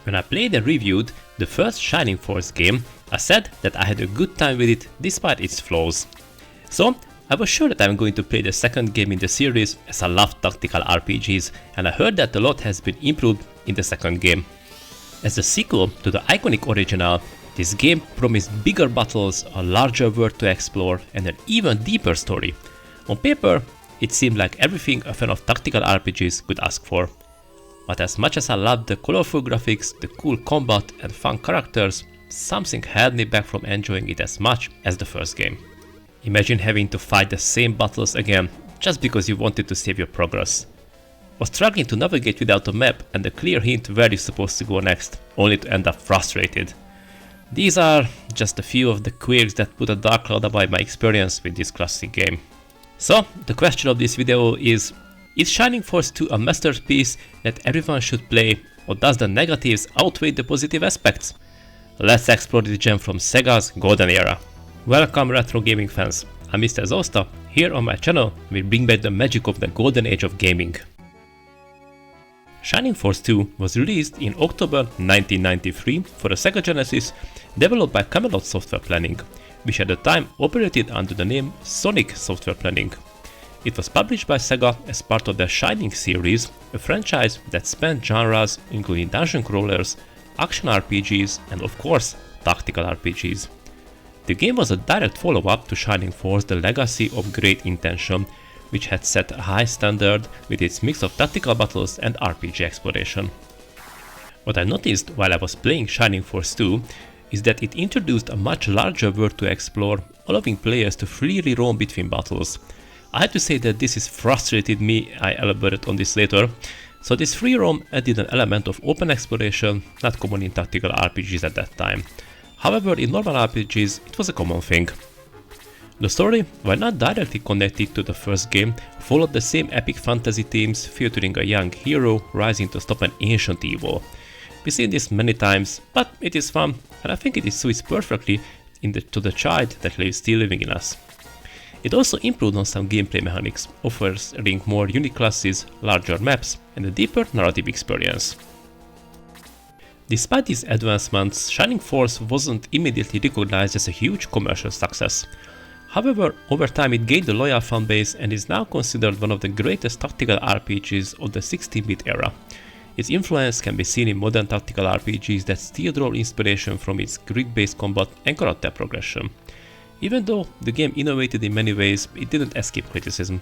When I played and reviewed the first Shining Force game, I said that I had a good time with it despite its flaws. So I was sure that I'm going to play the second game in the series, as I love tactical RPGs, and I heard that a lot has been improved in the second game. As a sequel to the iconic original, this game promised bigger battles, a larger world to explore, and an even deeper story. On paper, it seemed like everything a fan of tactical RPGs could ask for. But as much as I loved the colorful graphics, the cool combat and fun characters, something held me back from enjoying it as much as the first game. Imagine having to fight the same battles again just because you wanted to save your progress. Or struggling to navigate without a map and a clear hint where you're supposed to go next, only to end up frustrated. These are just a few of the quirks that put a dark cloud above my experience with this classic game. So, the question of this video is Shining Force 2 a masterpiece that everyone should play, or does the negatives outweigh the positive aspects? Let's explore this gem from Sega's golden era. Welcome retro gaming fans, I'm Mr. Zosta. Here on my channel we bring back the magic of the golden age of gaming. Shining Force 2 was released in October 1993 for the Sega Genesis, developed by Camelot Software Planning, which at the time operated under the name Sonic Software Planning. It was published by Sega as part of their Shining series, a franchise that spanned genres including dungeon crawlers, action RPGs, and of course, tactical RPGs. The game was a direct follow-up to Shining Force: The Legacy of Great Intention, which had set a high standard with its mix of tactical battles and RPG exploration. What I noticed while I was playing Shining Force 2 is that it introduced a much larger world to explore, allowing players to freely roam between battles. I have to say that this has frustrated me, I elaborate on this later, so this free roam added an element of open exploration, not common in tactical RPGs at that time. However, in normal RPGs it was a common thing. The story, while not directly connected to the first game, followed the same epic fantasy themes, featuring a young hero rising to stop an ancient evil. We've seen this many times, but it is fun, and I think it suits perfectly to the child that is still living in us. It also improved on some gameplay mechanics, offering more unique classes, larger maps, and a deeper narrative experience. Despite these advancements, Shining Force wasn't immediately recognized as a huge commercial success. However, over time it gained a loyal fanbase and is now considered one of the greatest tactical RPGs of the 16-bit era. Its influence can be seen in modern tactical RPGs that still draw inspiration from its grid-based combat and character progression. Even though the game innovated in many ways, it didn't escape criticism.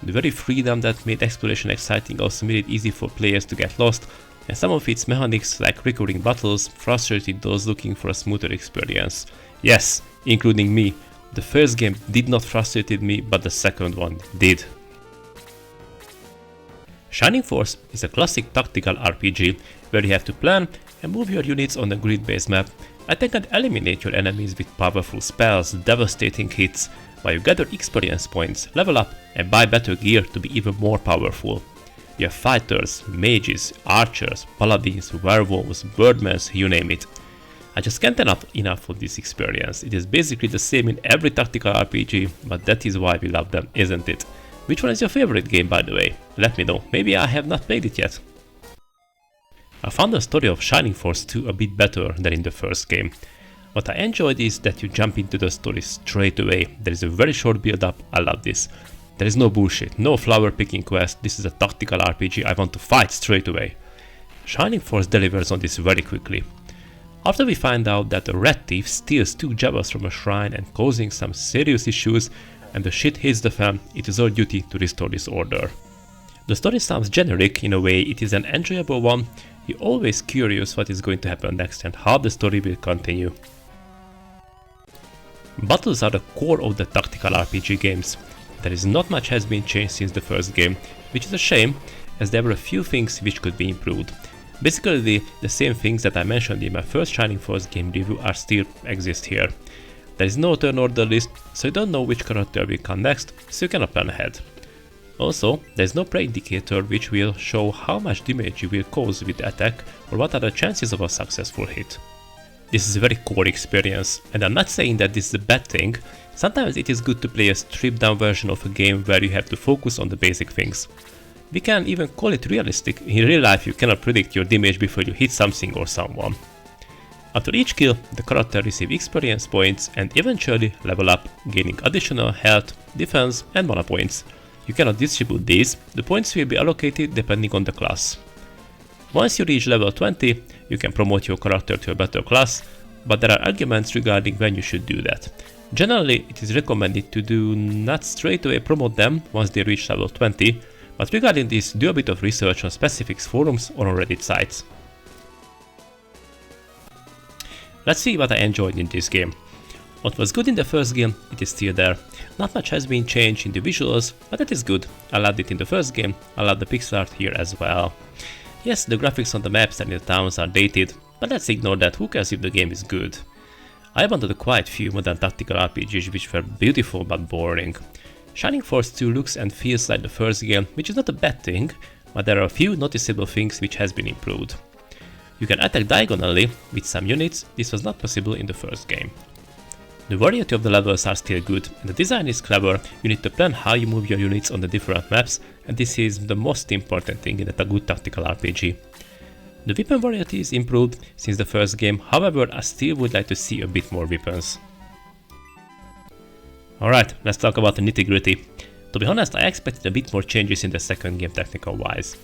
The very freedom that made exploration exciting also made it easy for players to get lost, and some of its mechanics, like recurring battles, frustrated those looking for a smoother experience. Yes, including me. The first game did not frustrate me, but the second one did. Shining Force is a classic tactical RPG where you have to plan and move your units on a grid-based map, attack and eliminate your enemies with powerful spells, devastating hits, while you gather experience points, level up and buy better gear to be even more powerful. You have fighters, mages, archers, paladins, werewolves, birdmen, you name it. I just can't enough of this experience. It is basically the same in every tactical RPG, but that is why we love them, isn't it? Which one is your favorite game, by the way? Let me know, maybe I have not played it yet. I found the story of Shining Force 2 a bit better than in the first game. What I enjoyed is that you jump into the story straight away. There is a very short build up, I love this. There is no bullshit, no flower picking quest, this is a tactical RPG, I want to fight straight away. Shining Force delivers on this very quickly. After we find out that a red thief steals 2 javelins from a shrine and causing some serious issues, and the shit hits the fan, it is our duty to restore this order. The story sounds generic in a way, it is an enjoyable one. You're always curious what is going to happen next and how the story will continue. Battles are the core of the tactical RPG games. There is not much has been changed since the first game, which is a shame, as there were a few things which could be improved. Basically, the same things that I mentioned in my first Shining Force game review are still exist here. There is no turn order list, so you don't know which character will come next, so you cannot plan ahead. Also, there is no prey indicator which will show how much damage you will cause with the attack or what are the chances of a successful hit. This is a very core experience, and I'm not saying that this is a bad thing. Sometimes it is good to play a stripped down version of a game where you have to focus on the basic things. We can even call it realistic. In real life you cannot predict your damage before you hit something or someone. After each kill, the character receives experience points and eventually level up, gaining additional health, defense and mana points. You cannot distribute these, the points will be allocated depending on the class. Once you reach level 20, you can promote your character to a better class, but there are arguments regarding when you should do that. Generally, it is recommended to do not straight away promote them once they reach level 20, but regarding this, do a bit of research on specific forums or on Reddit sites. Let's see what I enjoyed in this game. What was good in the first game, it is still there. Not much has been changed in the visuals, but it is good. I loved it in the first game, I love the pixel art here as well. Yes, the graphics on the maps and in the towns are dated, but let's ignore that, who cares if the game is good. I abandoned quite few modern tactical RPGs which were beautiful but boring. Shining Force 2 looks and feels like the first game, which is not a bad thing, but there are a few noticeable things which has been improved. You can attack diagonally with some units, this was not possible in the first game. The variety of the levels are still good, and the design is clever. You need to plan how you move your units on the different maps, and this is the most important thing in a good tactical RPG. The weapon variety is improved since the first game, however I still would like to see a bit more weapons. Alright, let's talk about the nitty-gritty. To be honest, I expected a bit more changes in the second game technical wise.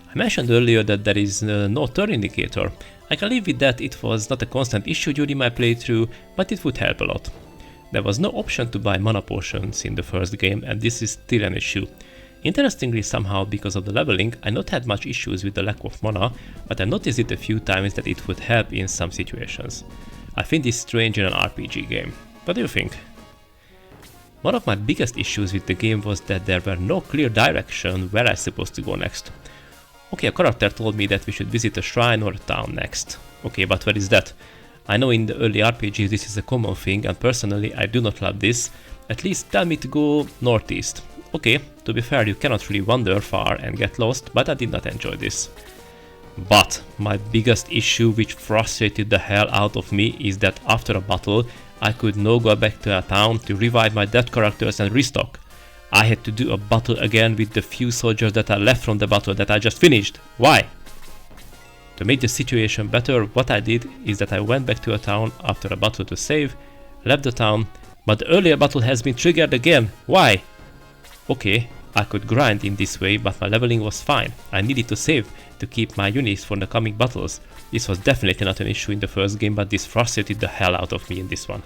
I mentioned earlier that there is no turn indicator. I can live with that, it was not a constant issue during my playthrough, but it would help a lot. There was no option to buy mana potions in the first game, and this is still an issue. Interestingly, somehow because of the leveling, I not had much issues with the lack of mana, but I noticed it a few times that it would help in some situations. I find this strange in an RPG game. What do you think? One of my biggest issues with the game was that there were no clear direction where I was supposed to go next. Okay, a character told me that we should visit a shrine or a town next. Okay, but where is that? I know in the early RPGs this is a common thing, and personally I do not love this. At least tell me to go northeast. Okay, to be fair, you cannot really wander far and get lost, but I did not enjoy this. But my biggest issue, which frustrated the hell out of me, is that after a battle I could now go back to a town to revive my dead characters and restock. I had to do a battle again with the few soldiers that are left from the battle that I just finished. Why? To make the situation better, what I did is that I went back to a town after a battle to save, left the town, but the earlier battle has been triggered again. Why? Okay, I could grind in this way, but my leveling was fine. I needed to save to keep my units for the coming battles. This was definitely not an issue in the first game, but this frustrated the hell out of me in this one.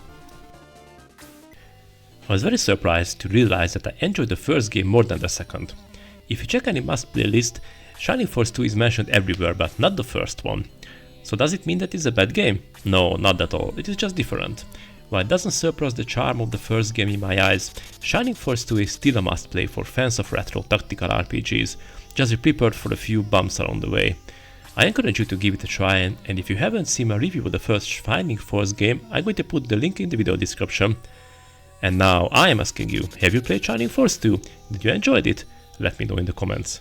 I was very surprised to realize that I enjoyed the first game more than the second. If you check any must play list, Shining Force 2 is mentioned everywhere, but not the first one. So does it mean that it's a bad game? No, not at all, it is just different. While it doesn't surpass the charm of the first game in my eyes, Shining Force 2 is still a must play for fans of retro tactical RPGs, just be prepared for a few bumps along the way. I encourage you to give it a try, and if you haven't seen my review of the first Shining Force game, I'm going to put the link in the video description. And now I am asking you, have you played Shining Force 2? Did you enjoy it? Let me know in the comments.